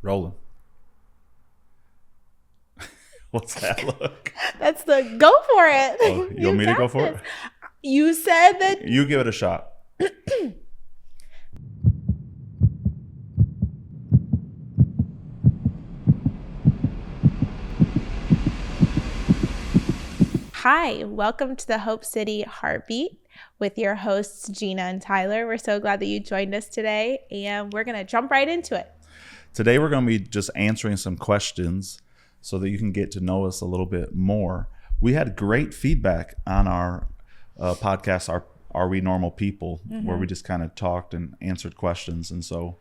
Rolling. What's that look? That's the go for it. Oh, you want me to go for it? You said that. You give it a shot. Hi, welcome to the Hope City Heartbeat with your hosts, Gina and Tyler. We're so glad that you joined us today, and we're going to jump right into it. Today, we're going to be just answering some questions so that you can get to know us a little bit more. We had great feedback on our podcast, Are We Normal People, where we just kind of talked and answered questions. And so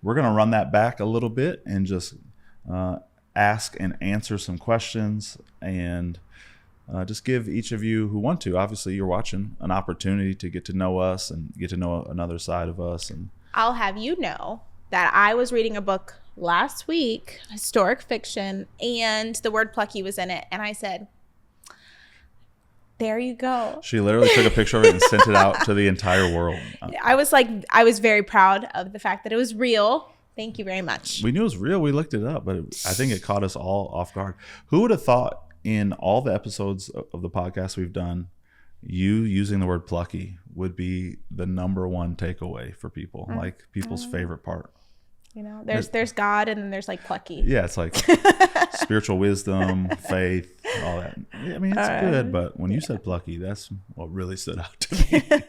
we're going to run that back a little bit and just ask and answer some questions and just give each of you who want to, obviously you're watching, an opportunity to get to know us and get to know another side of us. And I'll have you know that I was reading a book last week, historic fiction, and the word plucky was in it. And I said, there you go. She literally took a picture of it and sent it out to the entire world. I was very proud of the fact that it was real. Thank you very much. We knew it was real. We looked it up, but I think it caught us all off guard. Who would have thought in all the episodes of the podcast we've done, you using the word plucky would be the number one takeaway for people, like people's favorite part. You know, there's God and then there's like plucky. Yeah, it's like spiritual wisdom, faith, all that. I mean, it's good, but when you said plucky, that's what really stood out to me.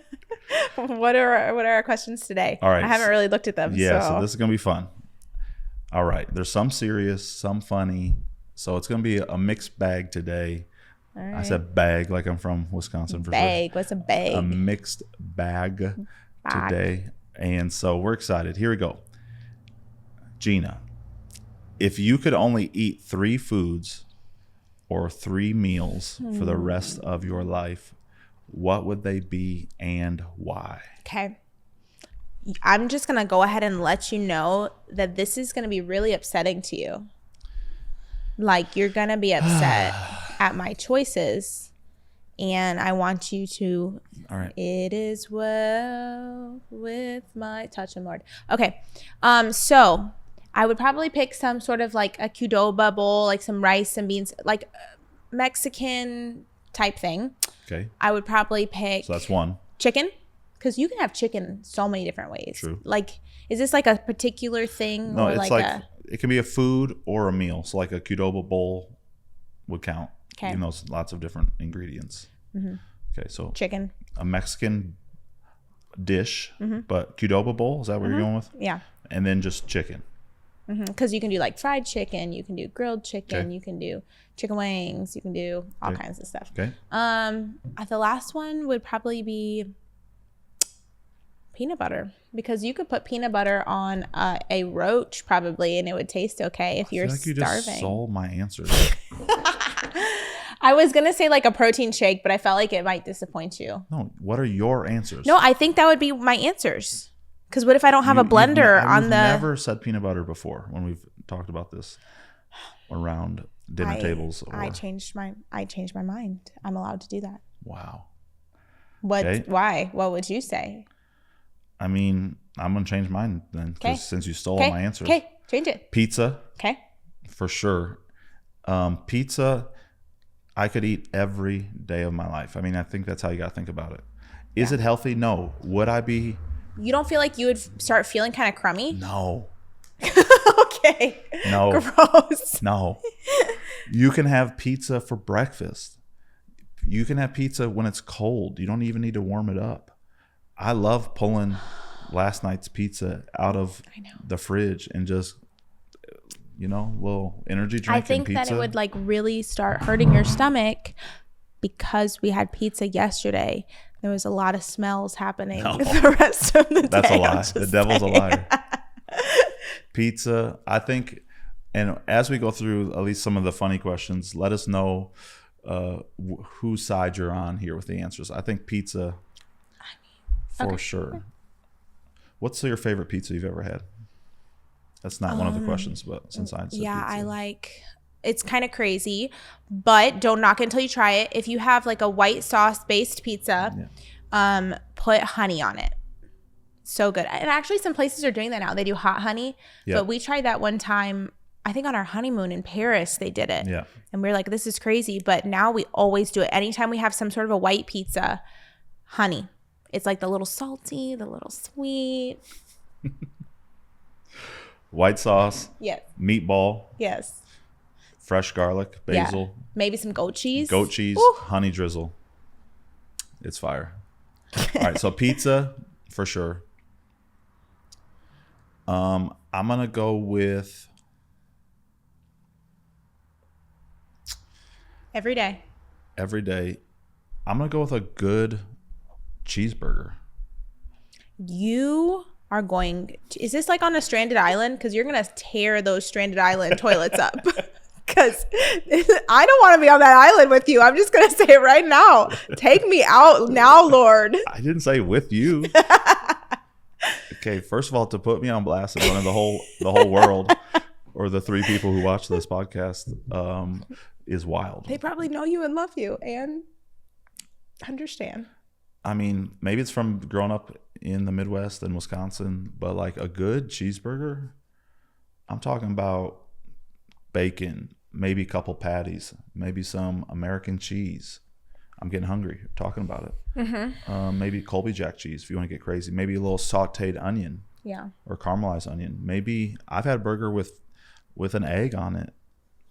What are our questions today? All right. I haven't really looked at them. Yeah, so this is going to be fun. All right. There's some serious, some funny. So it's going to be a mixed bag today. All right. I said bag like I'm from Wisconsin for bag. Sure. What's a bag? A mixed bag today. And so we're excited. Here we go. Gina, if you could only eat 3 foods or 3 meals for the rest of your life, what would they be and why? Okay. I'm just going to go ahead and let you know that this is going to be really upsetting to you. Like, you're going to be upset at my choices. And I want you to, all right. It is well with my touch and Lord. Okay. So I would probably pick some sort of like a Qdoba bowl, like some rice and beans, like Mexican type thing. Okay. I would probably pick. So that's one. Chicken. Because you can have chicken so many different ways. True. Like, is this like a particular thing? No, or it's like it can be a food or a meal. So like a Qdoba bowl would count. Okay. Even though it's lots of different ingredients. Mm-hmm. Okay, so chicken. A Mexican dish, but Qdoba bowl, is that what you're going with? Yeah. And then just chicken. Because you can do like fried chicken, you can do grilled chicken, you can do chicken wings, you can do all kinds of stuff. Okay. The last one would probably be peanut butter, because you could put peanut butter on a roach probably and it would taste okay if you're starving. You just sold my answer. I was gonna say like a protein shake, but I felt like it might disappoint you. No, what are your answers? No, I think that would be my answers. Because what if I don't have a blender on the... I've never said peanut butter before when we've talked about this around dinner tables. I changed my mind. I'm allowed to do that. Wow. What? Okay. Why? What would you say? I mean, I'm going to change mine then, because since you stole all my answers. Okay, change it. Pizza. Okay. For sure. Pizza, I could eat every day of my life. I mean, I think that's how you got to think about it. Is it healthy? No. Would I be... You don't feel like you would start feeling kind of crummy? No. Okay. No. Gross. No. You can have pizza for breakfast. You can have pizza when it's cold. You don't even need to warm it up. I love pulling last night's pizza out of the fridge and just, little energy drink. I think and pizza. that it would like really start hurting your stomach because we had pizza yesterday. There was a lot of smells happening the rest of the day. That's a lie. The devil's a liar. Pizza, I think, and as we go through at least some of the funny questions, let us know whose side you're on here with the answers. I think pizza, for sure. What's your favorite pizza you've ever had? That's not one of the questions, but since I said pizza. I like... It's kind of crazy, but don't knock it until you try it. If you have like a white sauce based pizza, put honey on it. So good. And actually some places are doing that now. They do hot honey. Yeah. But we tried that one time, I think on our honeymoon in Paris, they did it. Yeah. And we were like, this is crazy. But now we always do it. Anytime we have some sort of a white pizza, honey. It's like the little salty, the little sweet. White sauce. Yes. Meatball. Yes. Fresh garlic, basil. Yeah. Maybe some goat cheese. Goat cheese, Ooh. honey drizzle. It's fire. All right, so pizza for sure. I'm gonna go with Every day. every day. I'm gonna go with a good cheeseburger. You are going is this like on a stranded island? Because you're gonna tear those stranded island toilets up. Because I don't want to be on that island with you. I'm just gonna say it right now. Take me out now, Lord. I didn't say with you. Okay, first of all, to put me on blast in front of the whole world, or the 3 people who watch this podcast, is wild. They probably know you and love you and understand. I mean, maybe it's from growing up in the Midwest and Wisconsin, but like a good cheeseburger, I'm talking about bacon, maybe a couple patties, maybe some American cheese. I'm getting hungry talking about it. Mm-hmm. Maybe Colby Jack cheese if you want to get crazy. Maybe a little sauteed onion. Yeah. Or caramelized onion. Maybe I've had burger with an egg on it.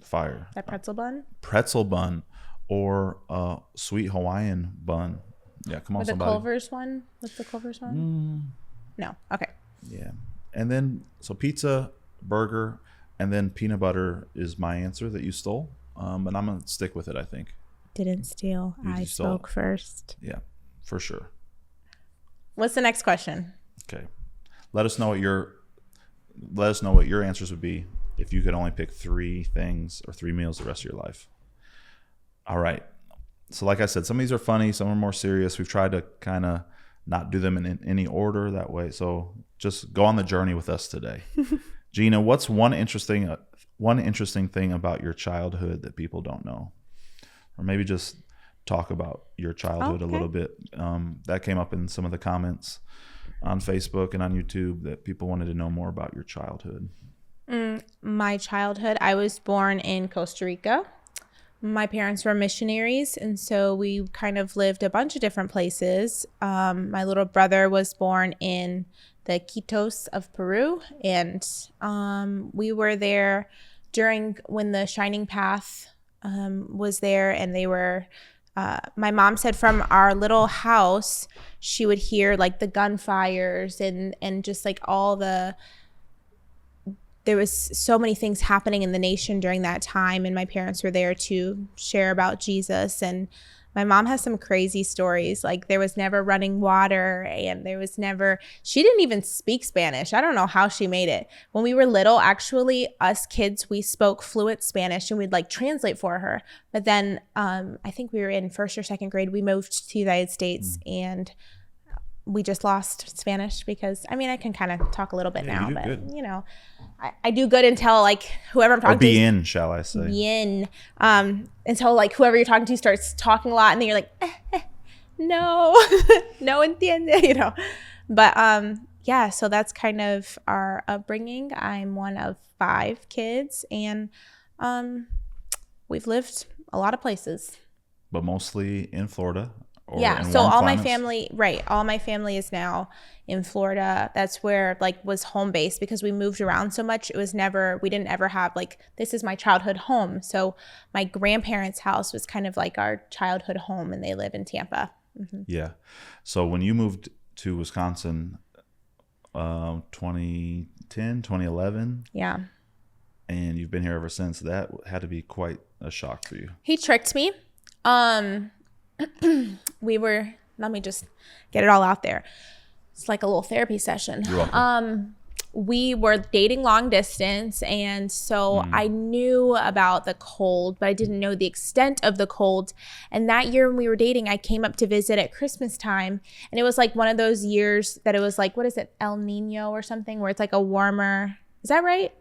Fire. That pretzel bun? Pretzel bun or a sweet Hawaiian bun. Yeah, come on, With somebody. the Culver's one? What's the Culver's one? No. Okay. Yeah. And then, so pizza, burger, and then peanut butter is my answer that you stole. And I'm going to stick with it, I think. Didn't steal. I spoke first. Yeah, for sure. What's the next question? Okay. Let us know what your answers would be if you could only pick 3 things or 3 meals the rest of your life. All right. So like I said, some of these are funny, some are more serious. We've tried to kind of not do them in any order that way. So just go on the journey with us today. Gina, what's one interesting thing about your childhood that people don't know? Or maybe just talk about your childhood a little bit. That came up in some of the comments on Facebook and on YouTube that people wanted to know more about your childhood. My childhood, I was born in Costa Rica. My parents were missionaries, and so we kind of lived a bunch of different places. My little brother was born in the Quitos of Peru, and we were there during when the Shining Path was there, and they were my mom said from our little house she would hear like the gunfires and just like all the there was so many things happening in the nation during that time, and my parents were there to share about Jesus. And my mom has some crazy stories, like there was never running water, and she didn't even speak Spanish. I don't know how she made it. When we were little, actually, us kids, we spoke fluent Spanish and we'd like translate for her. But then I think we were in 1st or 2nd grade, we moved to the United States and we just lost Spanish because, I mean, I can kind of talk a little bit now, but good. You know, I do good until like whoever I'm talking to. Bien, shall I say. Bien. Until like whoever you're talking to starts talking a lot and then you're like, no, no entiende, you know. But yeah, so that's kind of our upbringing. I'm one of 5 kids and we've lived a lot of places. But mostly in Florida. Yeah, so all my family, right, all my family is now in Florida. That's where like was home base because we moved around so much. We didn't ever have like, this is my childhood home. So my grandparents' house was kind of like our childhood home and they live in Tampa. Mm-hmm. Yeah. So when you moved to Wisconsin, 2010, 2011. Yeah. And you've been here ever since, that had to be quite a shock for you. He tricked me. Let me just get it all out there. It's like a little therapy session. You're welcome. We were dating long distance, and so I knew about the cold, but I didn't know the extent of the cold. And that year when we were dating, I came up to visit at Christmas time, and it was like one of those years that it was like, what is it, El Nino or something, where it's like a warmer. Is that right?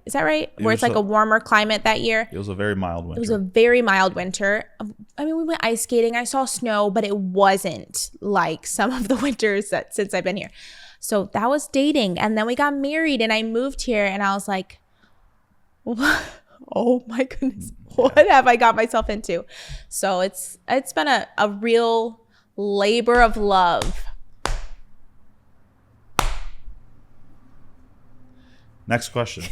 Where it's like a warmer climate that year. It was a very mild winter. It was a very mild winter. I mean, we went ice skating. I saw snow, but it wasn't like some of the winters that since I've been here. So that was dating. And then we got married and I moved here and I was like, what? Oh my goodness, what have I got myself into? So it's been a real labor of love. Next question.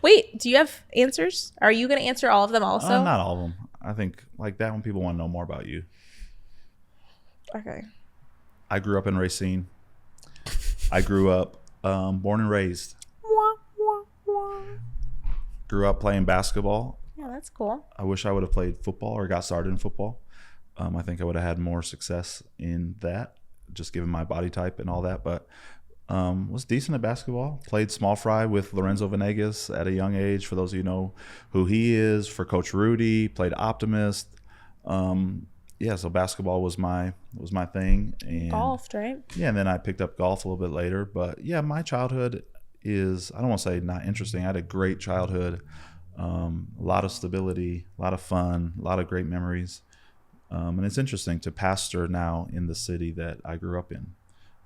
Wait, do you have answers? Are you going to answer all of them also? Not all of them. I think like that when people want to know more about you. Okay. I grew up in Racine. I grew up born and raised. Grew up playing basketball. Yeah, that's cool. I wish I would have played football or got started in football. I think I would have had more success in that, just given my body type and all that. But was decent at basketball. Played small fry with Lorenzo Venegas at a young age. For those of you who know who he is, for Coach Rudy. Played optimist. So basketball was my thing. And golfed, right? Yeah, and then I picked up golf a little bit later. But yeah, my childhood is, I don't want to say not interesting. I had a great childhood. A lot of stability, a lot of fun, a lot of great memories. And it's interesting to pastor now in the city that I grew up in.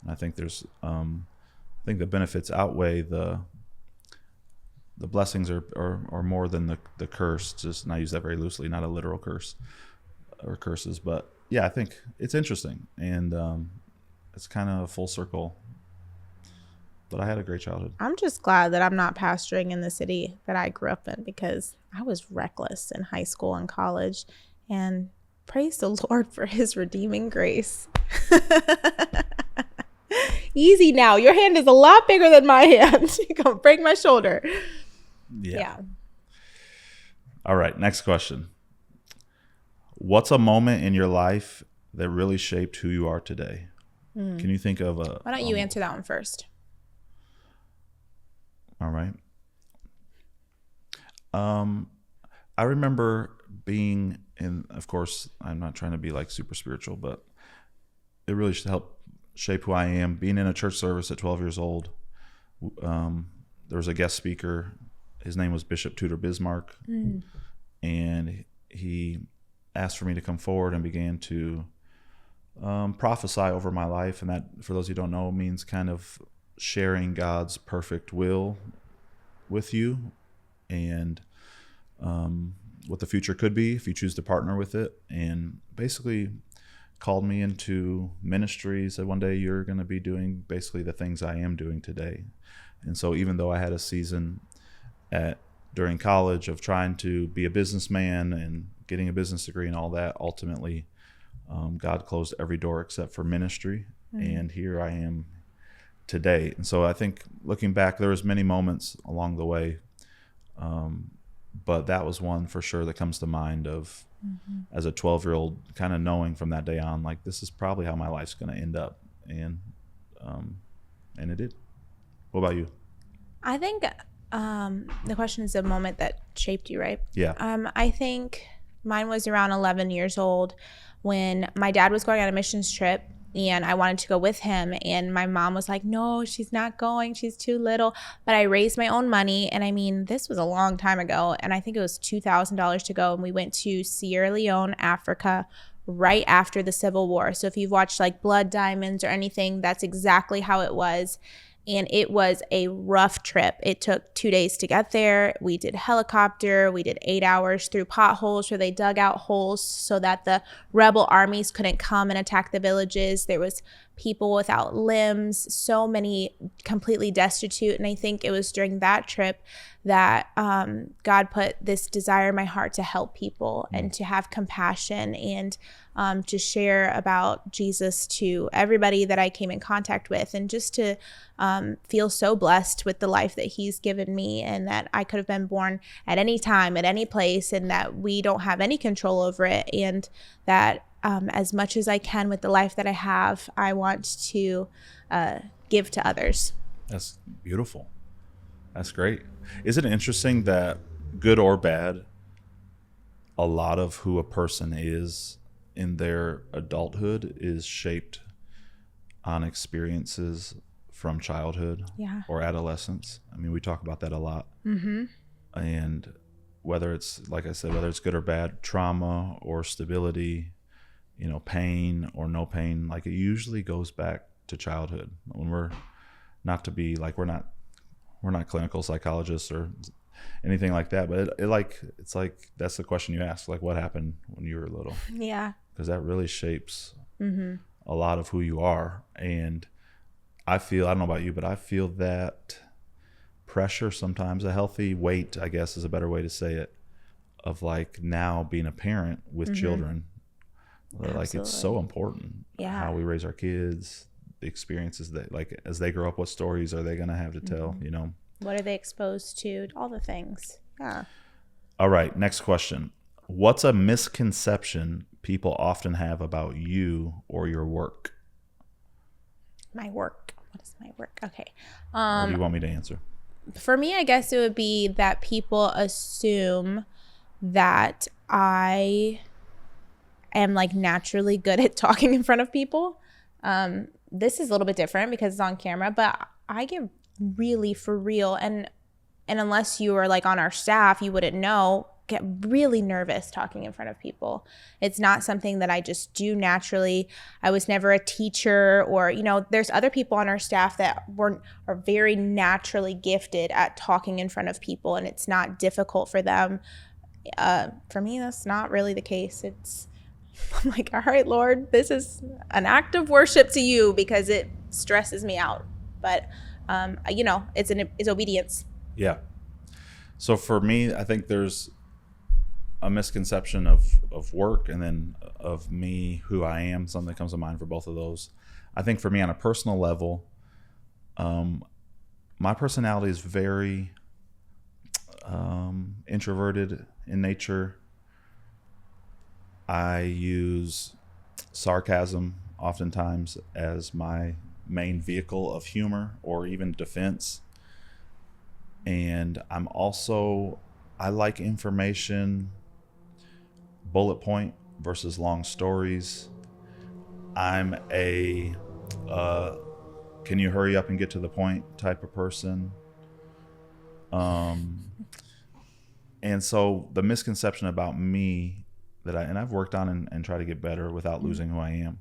And I think I think the benefits outweigh the blessings are more than the curse. Just, and I use that very loosely, not a literal curse or curses, but yeah, I think it's interesting, and it's kind of a full circle. But I had a great childhood. I'm just glad that I'm not pastoring in the city that I grew up in, because I was reckless in high school and college, and praise the Lord for his redeeming grace. Easy now. Your hand is a lot bigger than my hand. You're going to break my shoulder. Yeah. All right. Next question. What's a moment in your life that really shaped who you are today? Can you think of a... Why don't you answer that one first? All right. I remember being in, of course, I'm not trying to be like super spiritual, but it really helped shape who I am. Being in a church service at 12 years old, there was a guest speaker. His name was Bishop Tudor Bismarck. And he asked for me to come forward and began to prophesy over my life. And that, for those who don't know, means kind of sharing God's perfect will with you, and what the future could be if you choose to partner with it. And basically called me into ministry, said one day you're going to be doing basically the things I am doing today. And so even though I had a season during college of trying to be a businessman and getting a business degree and all that, ultimately God closed every door except for ministry. And here I am today. And so I think looking back, there was many moments along the way, but that was one for sure that comes to mind of as a 12-year-old kind of knowing from that day on, like, this is probably how my life's going to end up. And it did. What about you? I think the question is a moment that shaped you, right? Yeah. I think mine was around 11 years old when my dad was going on a missions trip, and I wanted to go with him, and my mom was like, no, she's not going, she's too little. But I raised my own money, and I mean, this was a long time ago, and I think it was $2,000 to go, and we went to Sierra Leone, Africa, right after the Civil War. So if you've watched like Blood Diamonds or anything, that's exactly how it was. And it was a rough trip. It took 2 days to get there. We did helicopter. We did 8 hours through potholes where they dug out holes so that the rebel armies couldn't come and attack the villages. There was people without limbs, so many completely destitute. And I think it was during that trip that God put this desire in my heart to help people and to have compassion and to share about Jesus to everybody that I came in contact with, and just to feel so blessed with the life that he's given me, and that I could have been born at any time, at any place, and that we don't have any control over it. And that as much as I can with the life that I have, I want to give to others. That's beautiful. That's great. Isn't it interesting that, good or bad, a lot of who a person is in their adulthood is shaped on experiences from childhood or adolescence? I mean, we talk about that a lot. And whether it's, like I said, whether it's good or bad, trauma or stability, pain or no pain, like, it usually goes back to childhood. When we're not to be like, we're not clinical psychologists or anything like that, but it's like that's the question you ask, like what happened when you were little. Yeah. Because that really shapes a lot of who you are. And I don't know about you, but I feel that pressure sometimes, a healthy weight, I guess is a better way to say it, of like now being a parent with children. Like it's so important how we raise our kids, the experiences that, like, as they grow up, what stories are they going to have to tell, you know? What are they exposed to? All the things. Yeah. All right. Next question. What's a misconception people often have about you or your work? My work. What is my work? Okay. Or do you want me to answer? For me, I guess it would be that people assume that I am like naturally good at talking in front of people. This is a little bit different because it's on camera, but I get really for real. And unless you are like on our staff, you wouldn't know, get really nervous talking in front of people. It's not something that I just do naturally. I was never a teacher, or, you know, there's other people on our staff that are very naturally gifted at talking in front of people, and it's not difficult for them. For me, that's not really the case. I'm like, all right, Lord, this is an act of worship to you because it stresses me out. But, you know, it's obedience. Yeah. So for me, I think there's a misconception of work and then of me, who I am. Something that comes to mind for both of those. I think for me on a personal level, my personality is very introverted in nature. I use sarcasm oftentimes as my main vehicle of humor or even defense. And I like information, bullet point versus long stories. I'm a can you hurry up and get to the point type of person. And so the misconception about me that I've worked on and try to get better without losing who I am,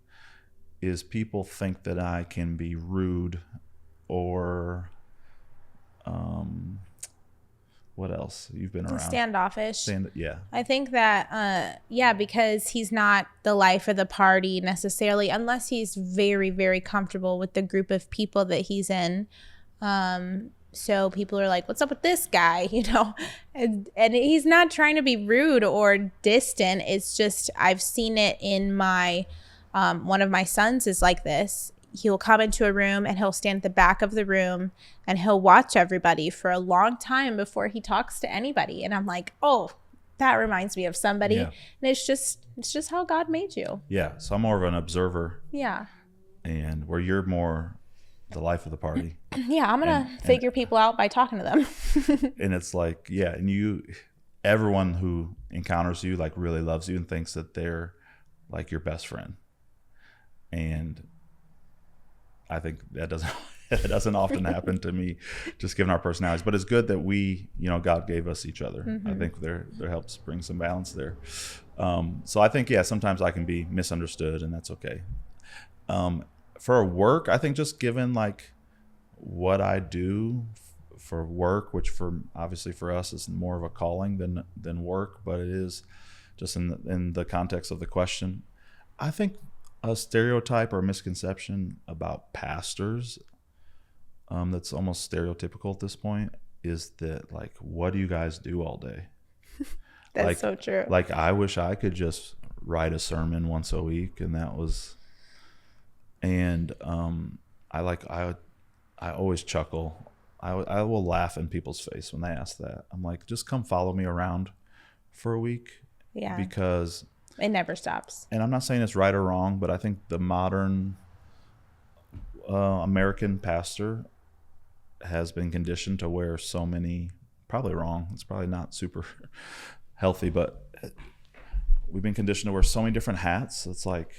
is people think that I can be rude or what else? You've been around. Standoffish. Yeah. I think that, because he's not the life of the party necessarily, unless he's very, very comfortable with the group of people that he's in. So people are like, what's up with this guy? You know, and he's not trying to be rude or distant. It's just, I've seen it in my, one of my sons is like this. He'll come into a room and he'll stand at the back of the room and he'll watch everybody for a long time before he talks to anybody. And I'm like, oh, that reminds me of somebody. Yeah. And it's just how God made you. Yeah. So I'm more of an observer. Yeah. And where you're more the life of the party. Yeah. I'm going to figure people out by talking to them. And it's like, yeah. And everyone who encounters you like really loves you and thinks that they're like your best friend. And I think that doesn't often happen to me, just given our personalities. But it's good that God gave us each other. Mm-hmm. I think there helps bring some balance there. So I think, sometimes I can be misunderstood, and that's okay. For work, I think just given like what I do for work, which obviously for us is more of a calling than work, but it is just in the context of the question. I think a stereotype or a misconception about pastors that's almost stereotypical at this point is that, like, what do you guys do all day? That's so true. Like, I wish I could just write a sermon once a week, and that was. And I always chuckle. I will laugh in people's face when they ask that. I'm like, just come follow me around for a week. Yeah. Because it never stops. And I'm not saying it's right or wrong, but I think the modern American pastor has been conditioned to wear so many, probably wrong, it's probably not super healthy, but we've been conditioned to wear so many different hats. It's like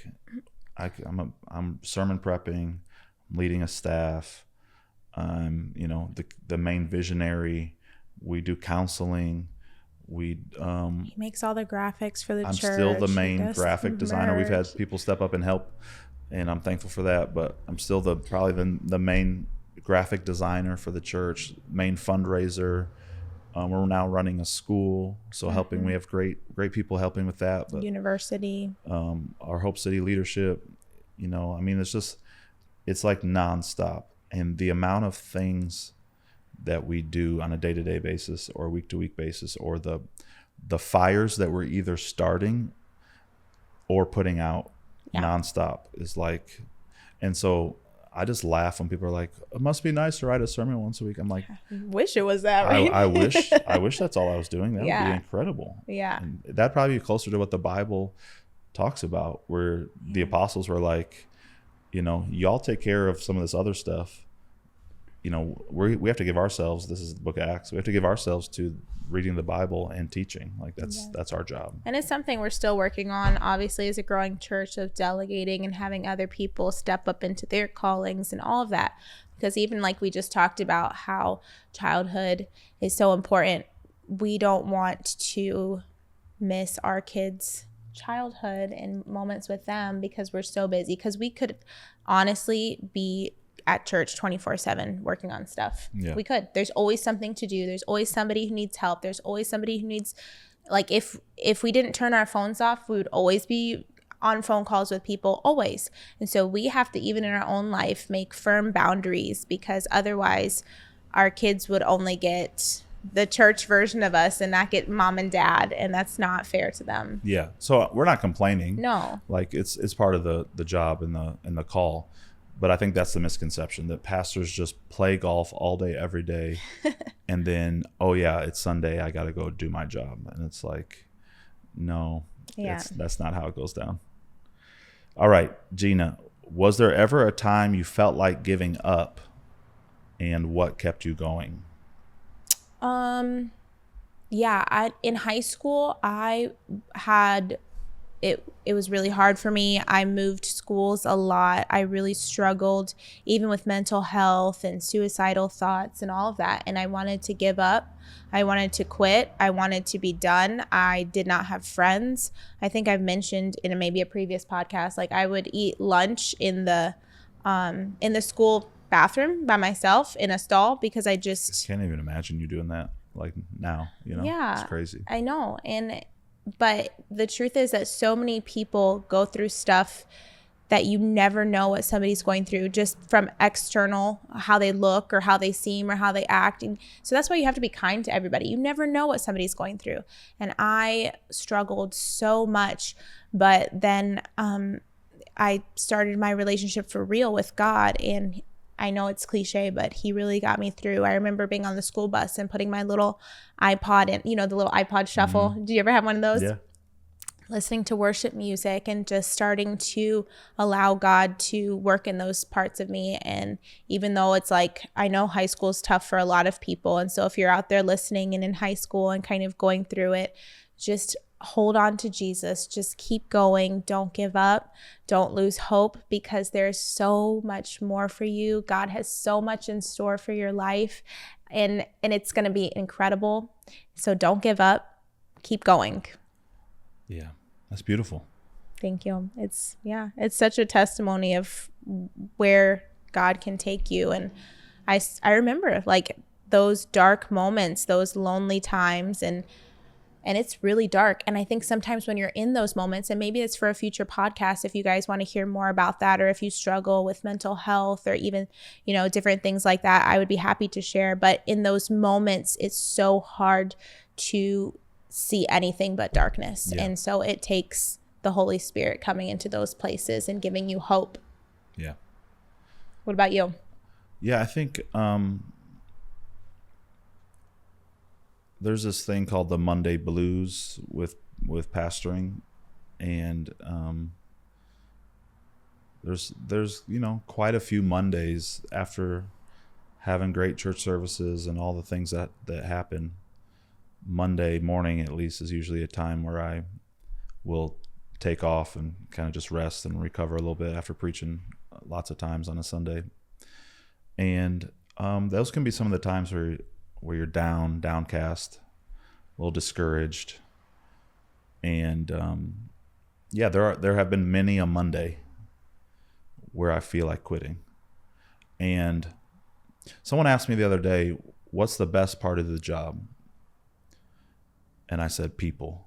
I'm sermon prepping, I'm leading a staff, I'm the main visionary, we do counseling. He makes all the graphics for the church. I'm still the main graphic designer. We've had people step up and help and I'm thankful for that. But I'm still probably the main graphic designer for the church, main fundraiser. We're now running a school, so helping. We have great people helping with that. But University. our Hope City leadership, I mean, it's like nonstop, and the amount of things that we do on a day-to-day basis or week-to-week basis, or the fires that we're either starting or putting out nonstop is like, and so I just laugh when people are like, it must be nice to write a sermon once a week. I'm like, wish it was that, right? I wish that's all I was doing. That would be incredible. Yeah. And that'd probably be closer to what the Bible talks about, where the apostles were like, y'all take care of some of this other stuff. We have to give ourselves, this is the book of Acts, we have to give ourselves to reading the Bible and teaching. Like that's our job. And it's something we're still working on, obviously, as a growing church, of delegating and having other people step up into their callings and all of that. Because even like we just talked about how childhood is so important, we don't want to miss our kids' childhood and moments with them because we're so busy. Because we could honestly be at church 24/7 working on stuff. Yeah. We could. There's always something to do. There's always somebody who needs help. There's always somebody who needs, like, if we didn't turn our phones off, we would always be on phone calls with people, always. And so we have to, even in our own life, make firm boundaries, because otherwise our kids would only get the church version of us and not get mom and dad, and that's not fair to them. Yeah. So we're not complaining. No. Like it's part of the job and the call. But I think that's the misconception, that pastors just play golf all day, every day. And then, oh yeah, it's Sunday, I got to go do my job. And it's like, no, that's not how it goes down. All right, Gina, was there ever a time you felt like giving up, and what kept you going? Yeah, in high school, I had... It was really hard for me. I moved schools a lot. I really struggled, even with mental health and suicidal thoughts and all of that. And I wanted to give up. I wanted to quit. I wanted to be done. I did not have friends. I think I've mentioned in maybe a previous podcast, like, I would eat lunch in the school bathroom by myself in a stall, because I can't even imagine you doing that, like, now, Yeah, it's crazy. I know. But the truth is that so many people go through stuff that you never know what somebody's going through, just from external, how they look or how they seem or how they act. And so that's why you have to be kind to everybody. You never know what somebody's going through. And I struggled so much. But then I started my relationship for real with God, and I know it's cliche, but he really got me through. I remember being on the school bus and putting my little iPod in, the little iPod shuffle. Mm-hmm. Do you ever have one of those? Yeah. Listening to worship music and just starting to allow God to work in those parts of me. And even though it's like, I know high school is tough for a lot of people. And so if you're out there listening and in high school and kind of going through it, just hold on to Jesus. Just keep going. Don't give up. Don't lose hope, because there's so much more for you. God has so much in store for your life, and it's going to be incredible. So don't give up. Keep going. Yeah, that's beautiful. Thank you. It's such a testimony of where God can take you. And I remember, like, those dark moments, those lonely times, and it's really dark. And I think sometimes when you're in those moments, and maybe it's for a future podcast if you guys want to hear more about that, or if you struggle with mental health or even, different things like that, I would be happy to share. But in those moments, it's so hard to see anything but darkness. Yeah. And so it takes the Holy Spirit coming into those places and giving you hope. Yeah. What about you? Yeah, I think there's this thing called the Monday blues with pastoring, and there's quite a few Mondays after having great church services and all the things that happen. Monday morning, at least, is usually a time where I will take off and kind of just rest and recover a little bit after preaching lots of times on a Sunday. And those can be some of the times where you're downcast, a little discouraged. And there have been many a Monday where I feel like quitting. And someone asked me the other day, what's the best part of the job? And I said, people.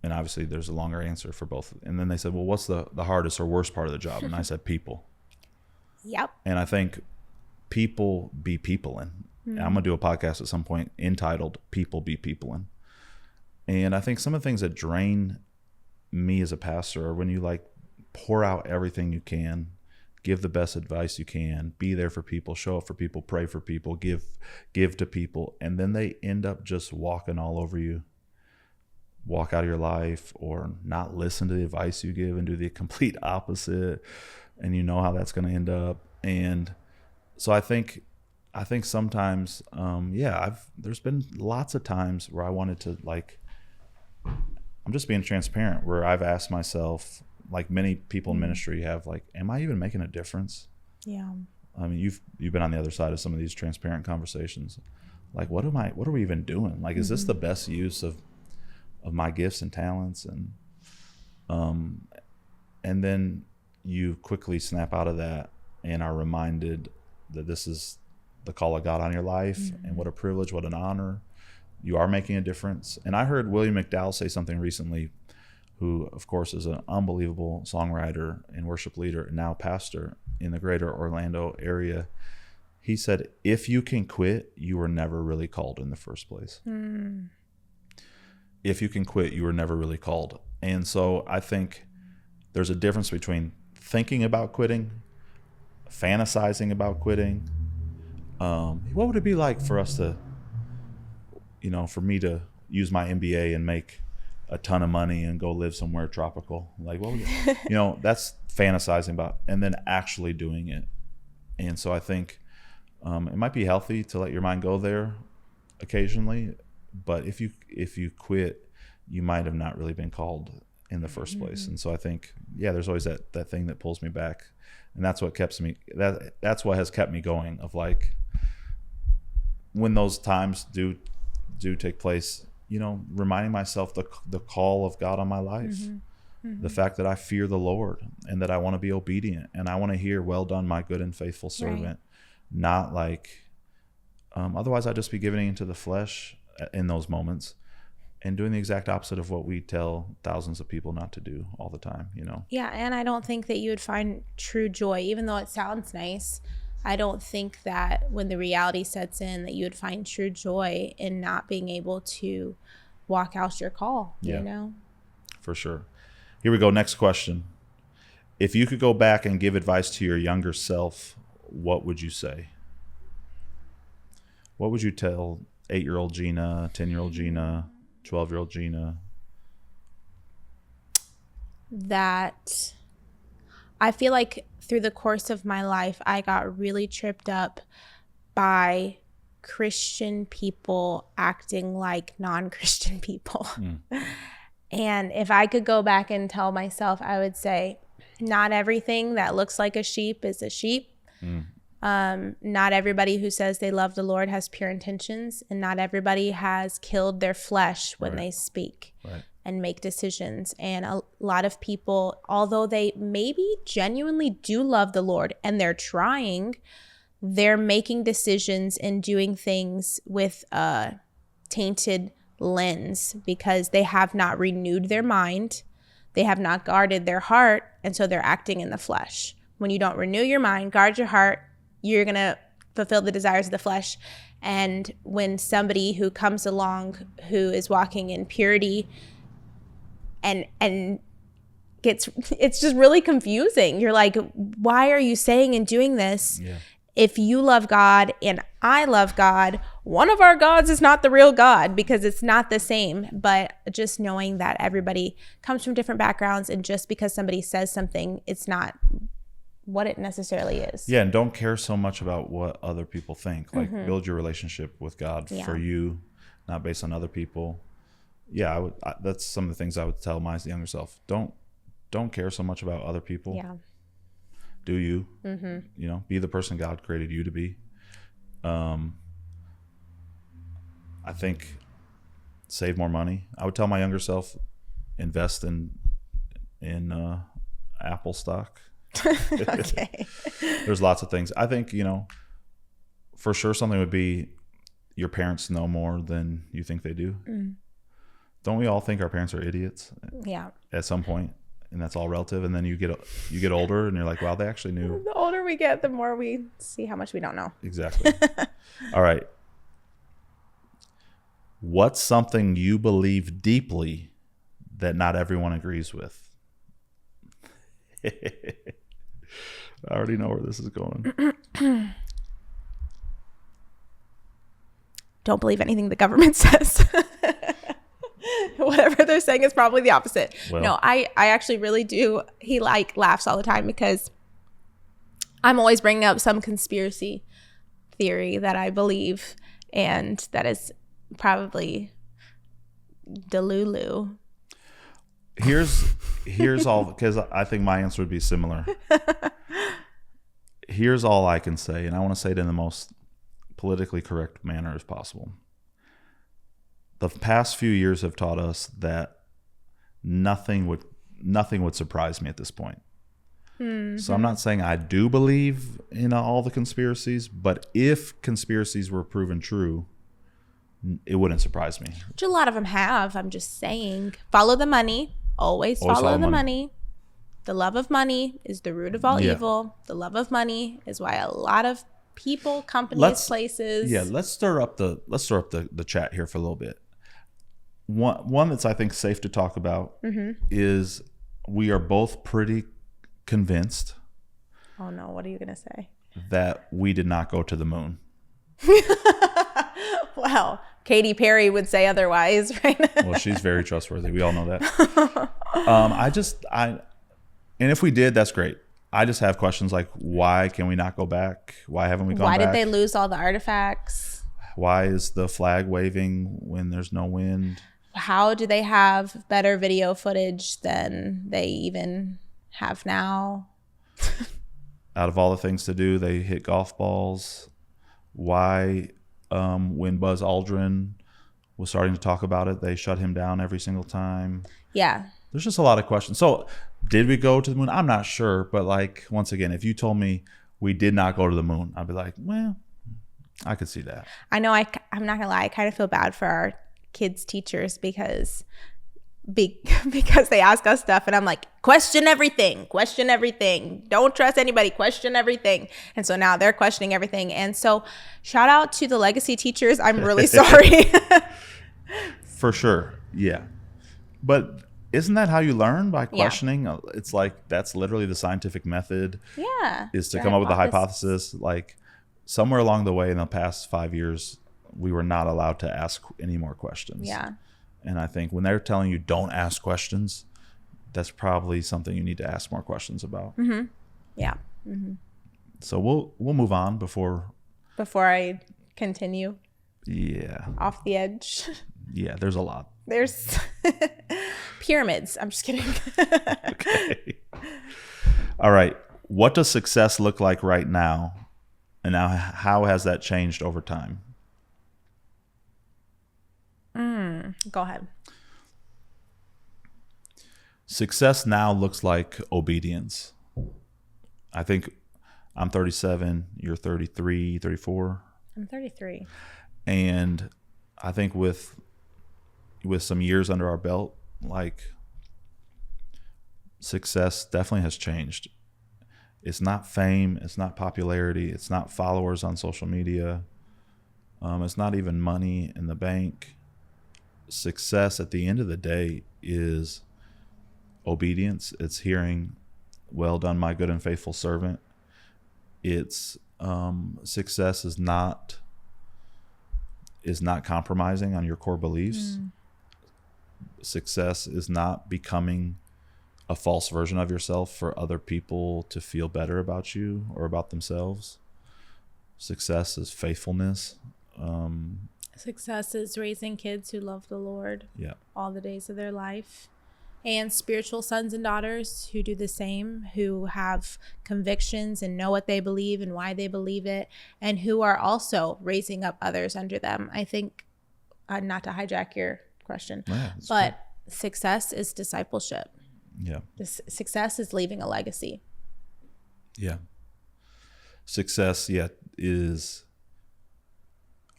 And obviously there's a longer answer for both. And then they said, well, what's the hardest or worst part of the job? And I said, people. Yep. And I think people be people in. I'm going to do a podcast at some point entitled People Be People In. And I think some of the things that drain me as a pastor are when you like pour out everything you can, give the best advice you can, be there for people, show up for people, pray for people, give to people, and then they end up just walking all over you, walk out of your life, or not listen to the advice you give and do the complete opposite, and you know how that's going to end up. And so I think sometimes, there's been lots of times where I wanted to, like, I'm just being transparent, where I've asked myself, like many people in ministry have, like, am I even making a difference? Yeah. I mean, you've been on the other side of some of these transparent conversations. Like, what are we even doing? Like, is this the best use of my gifts and talents? And then you quickly snap out of that and are reminded that this is the call of God on your life, and what a privilege, what an honor. You are making a difference. And I heard William McDowell say something recently, who of course is an unbelievable songwriter and worship leader and now pastor in the greater Orlando area. He said, if you can quit, you were never really called in the first place. If you can quit, you were never really called. And so I think there's a difference between thinking about quitting, fantasizing about quitting. What would it be like for us to, for me to use my MBA and make a ton of money and go live somewhere tropical? Like, what would that's fantasizing about, and then actually doing it. And so I think it might be healthy to let your mind go there occasionally, but if you quit, you might have not really been called in the first place. And so I think, there's always that thing that pulls me back, and that's what that's what has kept me going, of like, when those times do take place, reminding myself the call of God on my life, the fact that I fear the Lord and that I want to be obedient and I want to hear, well done, my good and faithful servant. Not like, otherwise I'd just be giving into the flesh in those moments and doing the exact opposite of what we tell thousands of people not to do all the time, Yeah. And I don't think that you would find true joy, even though it sounds nice. I don't think that when the reality sets in that you would find true joy in not being able to walk out your call, For sure. Here we go. Next question. If you could go back and give advice to your younger self, what would you say? What would you tell 8-year-old Gina, 10-year-old Gina, 12-year-old Gina? That I feel like through the course of my life, I got really tripped up by Christian people acting like non-Christian people. And if I could go back and tell myself, I would say, not everything that looks like a sheep is a sheep. Not everybody who says they love the Lord has pure intentions, and not everybody has killed their flesh when they speak and make decisions. And a lot of people, although they maybe genuinely do love the Lord and they're trying, they're making decisions and doing things with a tainted lens because they have not renewed their mind. They have not guarded their heart, and so they're acting in the flesh. When you don't renew your mind, guard your heart, you're going to fulfill the desires of the flesh. And when somebody who comes along who is walking in purity and it's just really confusing. You're like, why are you saying and doing this? If you love God and I love God, one of our gods is not the real God, because it's not the same. But just knowing that everybody comes from different backgrounds, and just because somebody says something, it's not what it necessarily is. And don't care so much about what other people think. Like, build your relationship with God for you, not based on other people. That's some of the things I would tell my younger self. Don't care so much about other people. Do you, be the person God created you to be. I think save more money. I would tell my younger self, invest in Apple stock. Okay. There's lots of things. I think, for sure something would be your parents know more than you think they do. Don't we all think our parents are idiots? Yeah. At some point, and that's all relative. And then you get older and you're like, wow, they actually knew. The older we get, the more we see how much we don't know. Exactly. All right. What's something you believe deeply that not everyone agrees with? I already know where this is going. Don't believe anything the government says. Whatever they're saying is probably the opposite. Well, no, I actually really do. He laughs all the time because I'm always bringing up some conspiracy theory that I believe, and that is probably Delulu. Here's all, because I think my answer would be similar. Here's all I can say, and I want to say it in the most politically correct manner as possible. The past few years have taught us that nothing would surprise me at this point. Mm-hmm. So I'm not saying I do believe in all the conspiracies, but if conspiracies were proven true, it wouldn't surprise me. Which a lot of them have. I'm just saying, follow the money. Always follow the money. The love of money is the root of all evil. The love of money is why a lot of people, companies, places. Yeah, let's stir up the chat here for a little bit. One that's, I think, safe to talk about is we are both pretty convinced. Oh no, what are you gonna say? That we did not go to the moon. Well, Katy Perry would say otherwise, right? Well, she's very trustworthy. We all know that. And if we did, that's great. I just have questions like, why can we not go back? Why haven't we gone back? Why did they lose all the artifacts? Why is the flag waving when there's no wind? How do they have better video footage than they even have now? Out of all the things to do, they hit golf balls. Why, when Buzz Aldrin was starting to talk about it, they shut him down every single time? Yeah. There's just a lot of questions. So did we go to the moon? I'm not sure. But like, once again, if you told me we did not go to the moon, I'd be like, well, I could see that. I know. I'm not going to lie. I kind of feel bad for our kids' teachers because they ask us stuff and I'm like, question everything. Don't trust anybody. Question everything. And so now they're questioning everything. And so shout out to the legacy teachers. I'm really sorry. For sure. Yeah. But isn't that how you learn? By questioning? Yeah. It's like, that's literally the scientific method. Yeah. Is to come up with a hypothesis. Like somewhere along the way in the past 5 years, we were not allowed to ask any more questions. Yeah. And I think when they're telling you don't ask questions, that's probably something you need to ask more questions about. Mm-hmm. Yeah. Mm-hmm. So we'll move on before I continue. Yeah. Off the edge. Yeah, there's a lot. There's pyramids. I'm just kidding. Okay. All right. What does success look like right now? And now how has that changed over time? Go ahead. Success now looks like obedience. I think I'm 37, you're 33, 34. I'm 33. And I think with some years under our belt, like success definitely has changed. It's not fame, it's not popularity, it's not followers on social media. It's not even money in the bank. Success at the end of the day is obedience. It's hearing, well done, my good and faithful servant. It's success is not compromising on your core beliefs. Success is not becoming a false version of yourself for other people to feel better about you or about themselves. Success is faithfulness. Success is raising kids who love the Lord all the days of their life, and spiritual sons and daughters who do the same, who have convictions and know what they believe and why they believe it, and who are also raising up others under them. I think, not to hijack your question, but success is discipleship. Yeah. Success is leaving a legacy. Yeah. Success, is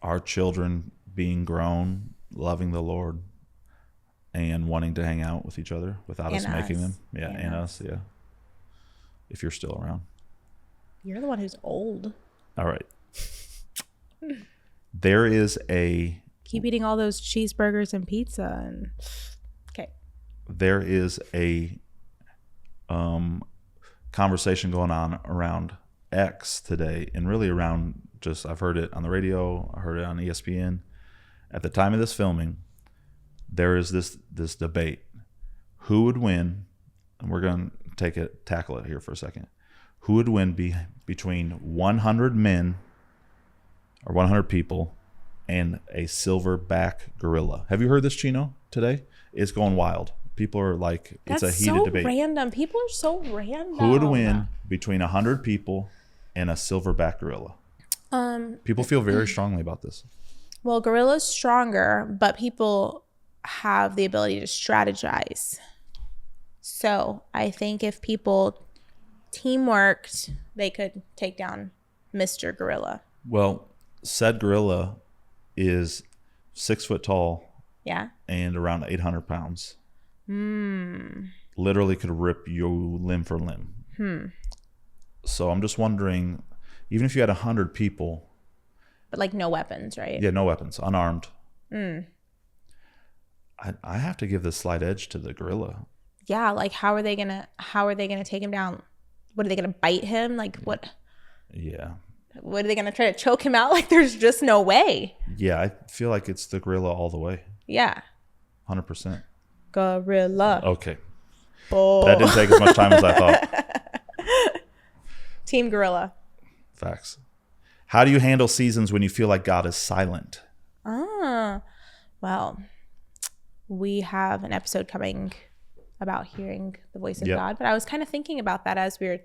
our children being grown, loving the Lord, and wanting to hang out with each other without us making them. Yeah, and us. Yeah. If you're still around. You're the one who's old. All right. There is a... Keep eating all those cheeseburgers and pizza. And okay. There is a conversation going on around X today, and really around just, I've heard it on the radio, I heard it on ESPN. At the time of this filming, there is this debate. Who would win? And we're going to tackle it here for a second. Who would win between 100 men or 100 people and a silverback gorilla? Have you heard this, Chino, today? It's going wild. People are like, it's a heated debate. That's so random. People are so random. Who would win between 100 people and a silverback gorilla? People feel very strongly about this. Well, gorilla's stronger, but people have the ability to strategize. So I think if people teamworked, they could take down Mr. Gorilla. Well, said gorilla is 6 foot tall. Yeah. And around 800 pounds. Literally could rip you limb for limb. So I'm just wondering, even if you had 100 people, but like no weapons, right? Yeah, no weapons, unarmed. I have to give the slight edge to the gorilla. Yeah, like how are they gonna take him down? What are they gonna bite him? Like what? Yeah. What are they gonna try to choke him out? Like there's just no way. Yeah, I feel like it's the gorilla all the way. Yeah. 100%. Gorilla. Okay. Oh. That didn't take as much time as I thought. Team gorilla. Facts. How do you handle seasons when you feel like God is silent? Well, we have an episode coming about hearing the voice of God, but I was kind of thinking about that as we were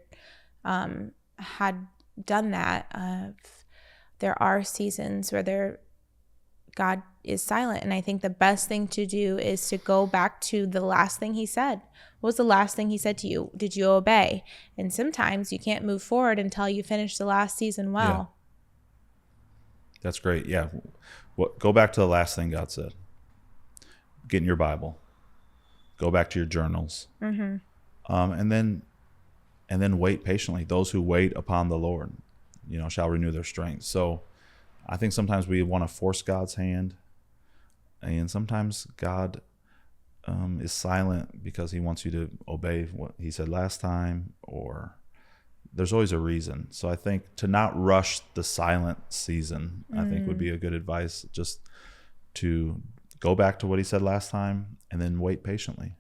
had done that. There are seasons where God is silent, and I think the best thing to do is to go back to the last thing he said. What was the last thing he said to you? Did you obey? And sometimes you can't move forward until you finish the last season well. Yeah. That's great. Yeah. Go back to the last thing God said. Get in your Bible. Go back to your journals. And then wait patiently. Those who wait upon the Lord, shall renew their strength. So I think sometimes we want to force God's hand, and sometimes God is silent because he wants you to obey what he said last time, or there's always a reason. So I think to not rush the silent season, I think would be a good advice, just to go back to what he said last time and then wait patiently.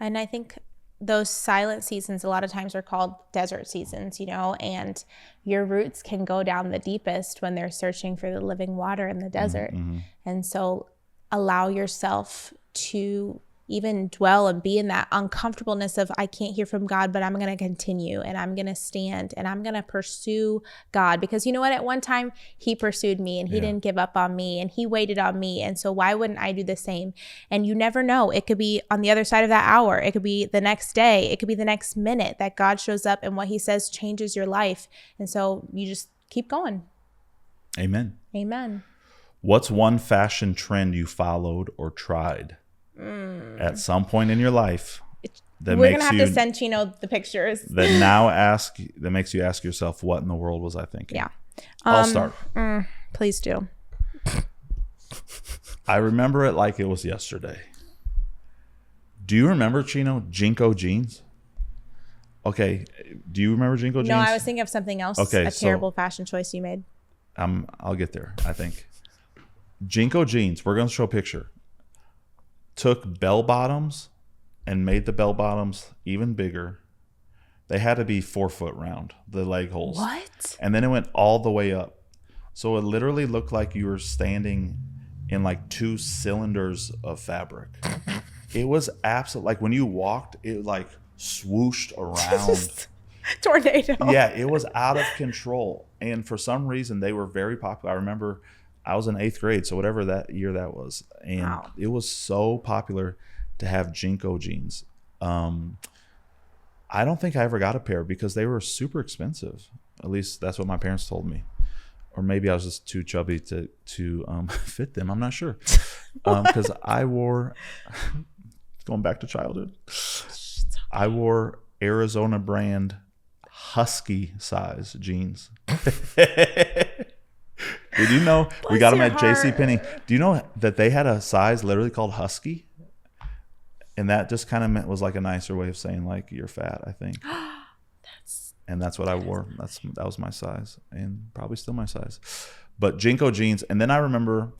And I think those silent seasons a lot of times are called desert seasons, and your roots can go down the deepest when they're searching for the living water in the desert. And so allow yourself to even dwell and be in that uncomfortableness of, I can't hear from God, but I'm going to continue, and I'm going to stand, and I'm going to pursue God, because you know what? At one time he pursued me, and he didn't give up on me, and he waited on me. And so why wouldn't I do the same? And you never know. It could be on the other side of that hour. It could be the next day. It could be the next minute that God shows up and what he says changes your life. And so you just keep going. Amen. Amen. What's one fashion trend you followed or tried at some point in your life that we're gonna have to send Chino the pictures that makes you ask yourself, what in the world was I thinking? Yeah. I'll start. Please do. I remember it like it was yesterday. Do you remember, Chino, Jinko jeans? Okay. Do you remember Jinko jeans? No, I was thinking of something else. Okay, terrible fashion choice you made. I'll get there, I think. Jinko jeans, we're going to show a picture. Took bell bottoms and made the bell bottoms even bigger. They had to be 4 foot round, the leg holes. What? And then it went all the way up. So it literally looked like you were standing in like 2 cylinders of fabric. It was absolute, like when you walked, it like swooshed around. Tornado. Yeah, it was out of control. And for some reason, they were very popular. I remember I was in 8th grade, so whatever that year that was. And It was so popular to have Jinko jeans. I don't think I ever got a pair because they were super expensive. At least that's what my parents told me. Or maybe I was just too chubby to fit them. I'm not sure. Because I wore, going back to childhood, I wore Arizona brand Husky size jeans. Did you know we got them at JCPenney? Do you know that they had a size literally called Husky? And that just kind of was like a nicer way of saying like you're fat, I think. And that's what I wore. That was my size, and probably still my size. But Jinko jeans. And then I remember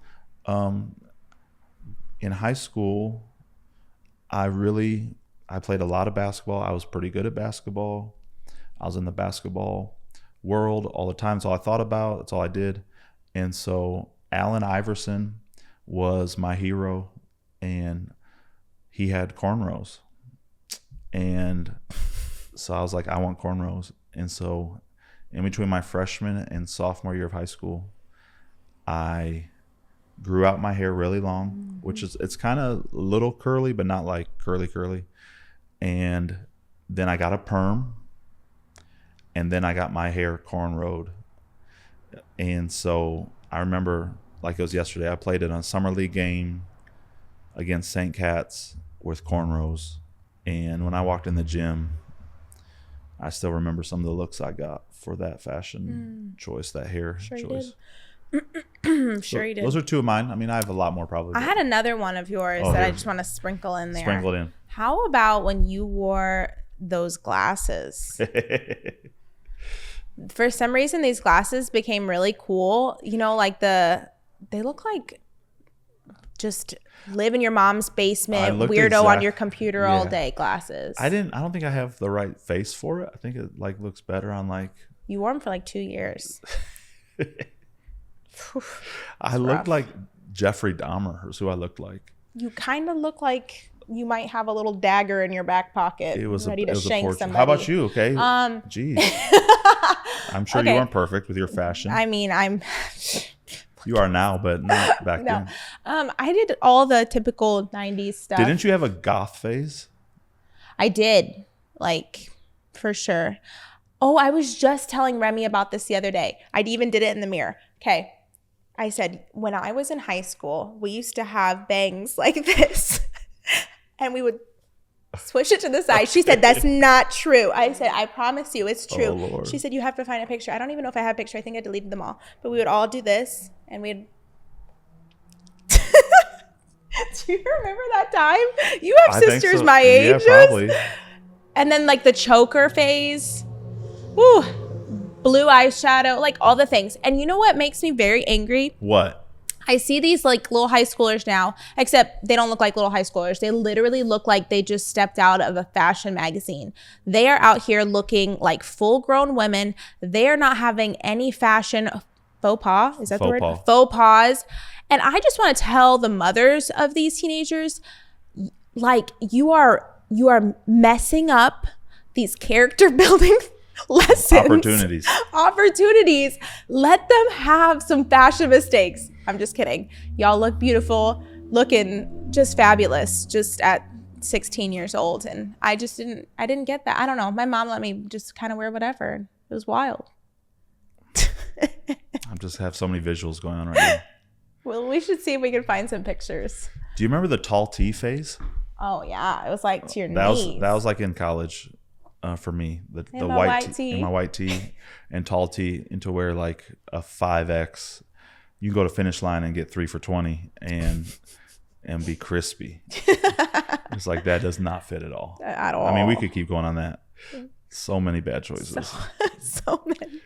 in high school, I played a lot of basketball. I was pretty good at basketball. I was in the basketball world all the time. It's all I thought about. It's all I did. And so Allen Iverson was my hero, and he had cornrows. And so I was like, I want cornrows. And so in between my freshman and sophomore year of high school, I grew out my hair really long, which is, it's kind of a little curly, but not like curly. And then I got a perm, and then I got my hair cornrowed. And so I remember like it was yesterday, I played in a summer league game against St. Cat's with cornrows. And when I walked in the gym, I still remember some of the looks I got for that fashion choice, that hair choice. Sure you did. Those are two of mine. I mean, I have a lot more probably. I had another one of yours that I just want to sprinkle in there. Sprinkle it in. How about when you wore those glasses? For some reason, these glasses became really cool. You know, like they look like just live in your mom's basement, weirdo on your computer all day glasses. I don't think I have the right face for it. I think it like looks better on like. You wore them for like 2 years. I looked like Jeffrey Dahmer is who I looked like. You kind of look like you might have a little dagger in your back pocket, ready to shank somebody. How about you? Okay. Geez. I'm sure you weren't perfect with your fashion. I mean, You are now, but not back then. I did all the typical 90s stuff. Didn't you have a goth phase? I did, like, for sure. Oh, I was just telling Remy about this the other day. I even did it in the mirror. Okay. I said, when I was in high school, we used to have bangs like this. And we would swish it to the side. She said, that's not true. I said, I promise you, it's true. Oh, Lord. She said, you have to find a picture. I don't even know if I have a picture. I think I deleted them all. But we would all do this, and we'd... Do you remember that time? You have sisters my age. Yeah, probably. And then, like, the choker phase. Woo. Blue eyeshadow. Like, all the things. And you know what makes me very angry? What? I see these like little high schoolers now, except they don't look like little high schoolers. They literally look like they just stepped out of a fashion magazine. They are out here looking like full grown women. They are not having any fashion faux pas. Is that the word? Faux pas. And I just want to tell the mothers of these teenagers, like, you are messing up these character building lessons. Opportunities. Let them have some fashion mistakes. I'm just kidding. Y'all look beautiful, looking just fabulous, just at 16 years old. And I didn't get that. I don't know. My mom let me just kind of wear whatever. It was wild. I just have so many visuals going on right now. Well, we should see if we can find some pictures. Do you remember the tall tee phase? Oh, yeah. It was like to your knees. That was like in college for me. The white tee. In my white tee and tall tee, and to wear like a 5X. You can go to finish line and get 3 for $20 and be crispy. It's like that does not fit at all. At all. I mean, we could keep going on that. So many bad choices. So many.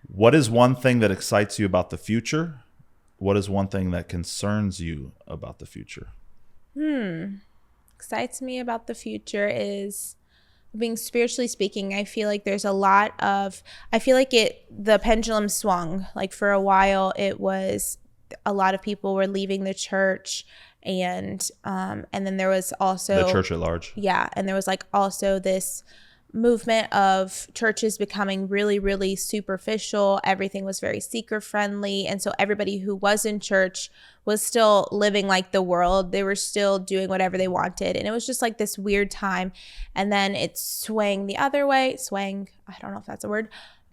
What is one thing that excites you about the future? What is one thing that concerns you about the future? Excites me about the future is being spiritually speaking. I feel like there's a lot of, the pendulum swung. Like for a while, it was a lot of people were leaving the church, and then there was also the church at large. Yeah. And there was like also this movement of churches becoming really, really superficial. Everything was very seeker friendly. And so everybody who was in church was still living like the world. They were still doing whatever they wanted. And it was just like this weird time. And then it swang the other way. Swang, I don't know if that's a word.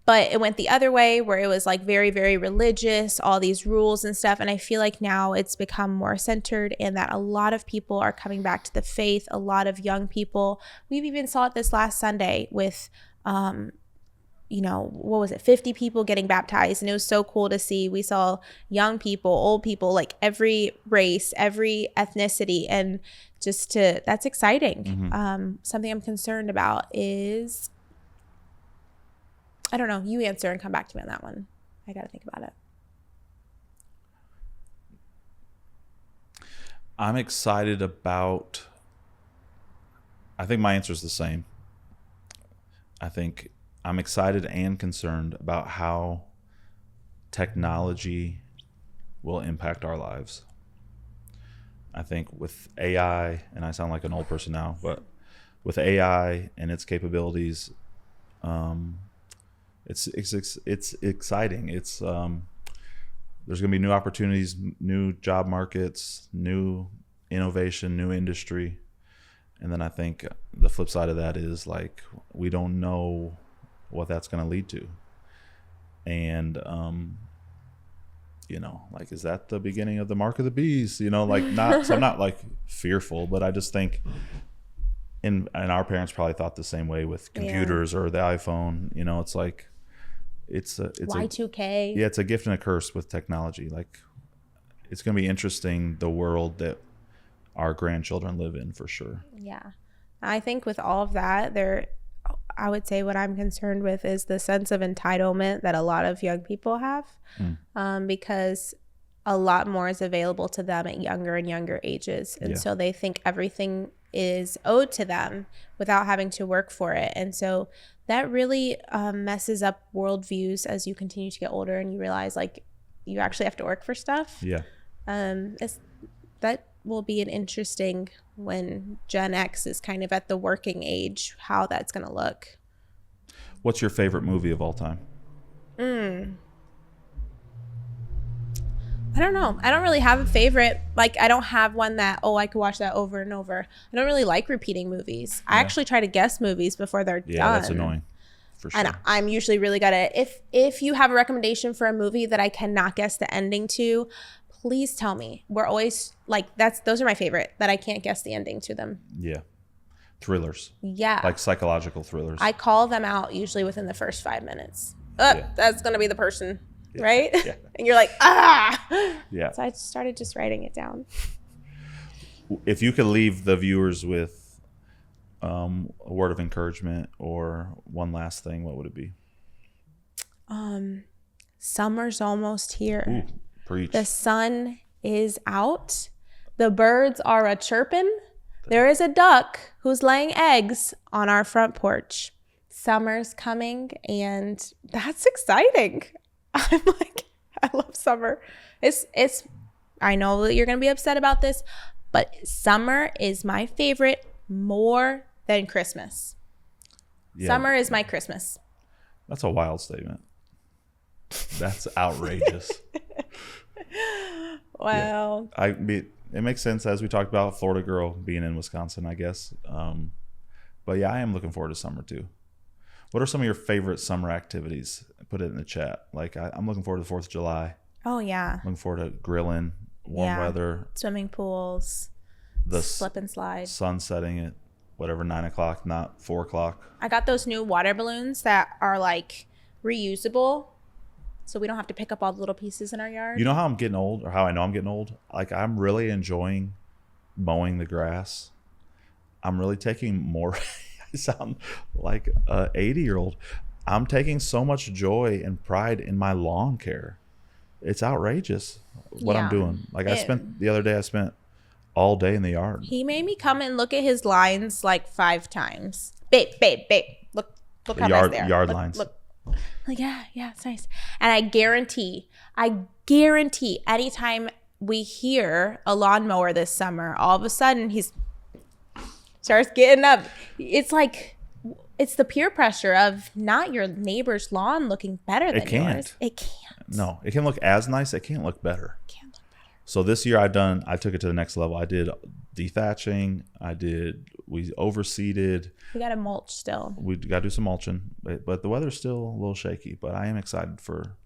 But it went the other way where it was like very, very religious, all these rules and stuff. And I feel like now it's become more centered and that a lot of people are coming back to the faith, a lot of young people. We've even saw it this last Sunday with, you know, what was it, 50 people getting baptized. And it was so cool to see. We saw young people, old people, like every race, every ethnicity. And just to, that's exciting. Something I'm concerned about is, I don't know. You answer and come back to me on that one. I got to think about it. I'm excited about, I think my answer is the same. I think I'm excited and concerned about how technology will impact our lives. I think with AI, and I sound like an old person now, but with AI and its capabilities, it's exciting. It's there's going to be new opportunities, new job markets, new innovation, new industry. And then I think the flip side of that is like we don't know what that's going to lead to. And you know, like, is that the beginning of the mark of the beast? You know, like, not, so I'm not like fearful, but I just think and our parents probably thought the same way with computers or the iPhone. You know, it's like it's Y2K. It's a gift and a curse with technology. Like, it's going to be interesting, the world that our grandchildren live in, for sure. Yeah. I think with all of that, I would say what I'm concerned with is the sense of entitlement that a lot of young people have, because a lot more is available to them at younger and younger ages. And so they think everything is owed to them without having to work for it. And so that really messes up worldviews as you continue to get older and you realize like you actually have to work for stuff. Yeah. That will be an interesting when Gen X is kind of at the working age, how that's going to look. What's your favorite movie of all time? I don't know. I don't really have a favorite. Like, I don't have one that, I could watch that over and over. I don't really like repeating movies. I actually try to guess movies before they're done. Yeah, that's annoying. For sure. And I'm usually really good at it. If you have a recommendation for a movie that I cannot guess the ending to, please tell me. We're always like, those are my favorite, that I can't guess the ending to them. Yeah. Thrillers. Yeah. Like psychological thrillers. I call them out usually within the first 5 minutes. That's going to be the person. Yeah. Right? Yeah. And you're like, Yeah. So I started just writing it down. If you could leave the viewers with a word of encouragement or one last thing, what would it be? Summer's almost here. Ooh, preach. The sun is out. The birds are a chirping. There is a duck who's laying eggs on our front porch. Summer's coming, and that's exciting. I'm like, I love summer. It's I know that you're going to be upset about this, but summer is my favorite more than Christmas. Yeah. Summer is my Christmas. That's a wild statement. That's outrageous. Well, yeah. It makes sense, as we talked about, Florida girl being in Wisconsin, I guess. But yeah, I am looking forward to summer too. What are some of your favorite summer activities? Put it in the chat. Like, I'm looking forward to the 4th of July. Oh, yeah. Looking forward to grilling, warm weather. Swimming pools, slip and slide. Sun setting at whatever, 9 o'clock, not 4 o'clock. I got those new water balloons that are like reusable, so we don't have to pick up all the little pieces in our yard. You know how I'm getting old, or how I know I'm getting old? Like, I'm really enjoying mowing the grass. I'm really taking more... I sound like an 80-year-old. I'm taking so much joy and pride in my lawn care. It's outrageous what I'm doing. Like, the other day I spent all day in the yard. He made me come and look at his lines like 5 times. Babe. Look how nice they are. Yard lines. Look. Like, yeah, it's nice. And I guarantee anytime we hear a lawnmower this summer, all of a sudden he's starts getting up. It's like it's the peer pressure of not your neighbor's lawn looking better than yours. It can't. No, it can look as nice. It can't look better. So this year I took it to the next level. I did dethatching. We overseeded. We got to mulch still. We got to do some mulching, but the weather's still a little shaky. But I am excited for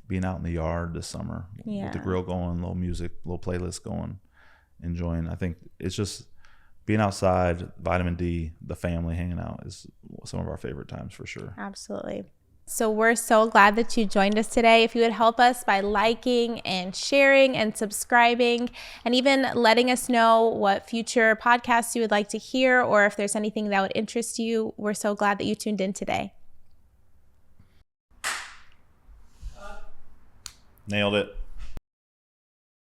being out in the yard this summer with the grill going, little music, little playlist going, enjoying. I think it's just being outside, vitamin D, the family hanging out is some of our favorite times for sure. Absolutely. So we're so glad that you joined us today. If you would help us by liking and sharing and subscribing, and even letting us know what future podcasts you would like to hear, or if there's anything that would interest you, we're so glad that you tuned in today. Nailed it.